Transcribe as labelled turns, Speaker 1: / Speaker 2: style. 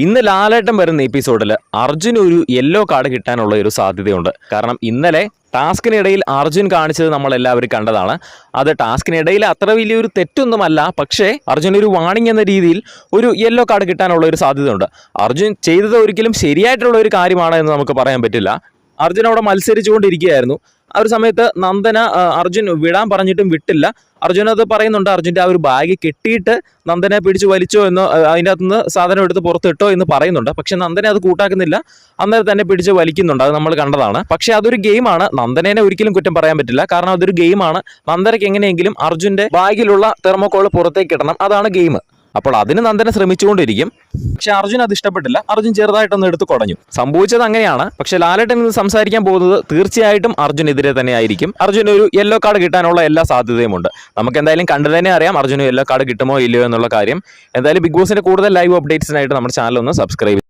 Speaker 1: ഇന്ന് ലാലേട്ടൻ വരുന്ന എപ്പിസോഡിൽ അർജുൻ ഒരു യെല്ലോ കാർഡ് കിട്ടാനുള്ള ഒരു സാധ്യതയുണ്ട്. കാരണം ഇന്നലെ ടാസ്കിനിടയിൽ അർജുൻ കാണിച്ചത് നമ്മൾ എല്ലാവരും കണ്ടതാണ്. അത് ടാസ്കിനിടയിൽ അത്ര വലിയൊരു തെറ്റൊന്നുമല്ല, പക്ഷേ അർജുൻ ഒരു വാണിംഗ് എന്ന രീതിയിൽ ഒരു യെല്ലോ കാർഡ് കിട്ടാനുള്ള ഒരു സാധ്യതയുണ്ട്. അർജുൻ ചെയ്തത് ഒരിക്കലും ശരിയായിട്ടുള്ള ഒരു കാര്യമാണ് എന്ന് നമുക്ക് പറയാൻ പറ്റില്ല. അർജുൻ അവിടെ മത്സരിച്ചുകൊണ്ടിരിക്കുകയായിരുന്നു. ആ ഒരു സമയത്ത് നന്ദന അർജുൻ വിടാൻ പറഞ്ഞിട്ടും വിട്ടില്ല. അർജുൻ അത് പറയുന്നുണ്ട്. അർജുൻ്റെ ആ ഒരു ബാഗ് കെട്ടിയിട്ട് നന്ദനെ പിടിച്ച് വലിച്ചോ എന്നോ അതിൻ്റെ അകത്തുനിന്ന് സാധനം എടുത്ത് പുറത്തിട്ടോ എന്ന് പറയുന്നുണ്ട്. പക്ഷെ നന്ദനെ അത് കൂട്ടാക്കുന്നില്ല, അന്നേരം തന്നെ പിടിച്ച് വലിക്കുന്നുണ്ട്. അത് നമ്മൾ കണ്ടതാണ്. പക്ഷെ അതൊരു ഗെയിമാണ്. നന്ദനെ ഒരിക്കലും കുറ്റം പറയാൻ പറ്റില്ല, കാരണം അതൊരു ഗെയിമാണ്. നന്ദനയ്ക്ക് എങ്ങനെയെങ്കിലും അർജുൻ്റെ ബാഗിലുള്ള തെർമോക്കോൾ പുറത്തേക്ക് ഇടണം, അതാണ് ഗെയിം. അപ്പോൾ അതിന് നന്ദന ശ്രമിച്ചുകൊണ്ടിരിക്കും. പക്ഷെ അർജുൻ അത് ഇഷ്ടപ്പെട്ടില്ല. അർജുൻ ചെറുതായിട്ടൊന്ന് എടുത്ത് കുടഞ്ഞു. സംഭവിച്ചത് അങ്ങനെയാണ്. പക്ഷെ ലാലേട്ടൻ ഇന്ന് സംസാരിക്കാൻ പോകുന്നത് തീർച്ചയായിട്ടും അർജുനെതിരെ തന്നെ ആയിരിക്കും. അർജുൻ ഒരു യെല്ലോ കാർഡ് കിട്ടാനുള്ള എല്ലാ സാധ്യതയുമുണ്ട്. നമുക്ക് എന്തായാലും കണ്ടു തന്നെ അറിയാം അർജുന് യെല്ലോ കാർഡ് കിട്ടുമോ ഇല്ലയോ എന്നുള്ള കാര്യം. എന്തായാലും ബിഗ് ബോസിന്റെ കൂടുതൽ ലൈവ് അപ്ഡേറ്റ്സിനായിട്ട് നമ്മുടെ ചാനൽ ഒന്ന് സബ്സ്ക്രൈബ്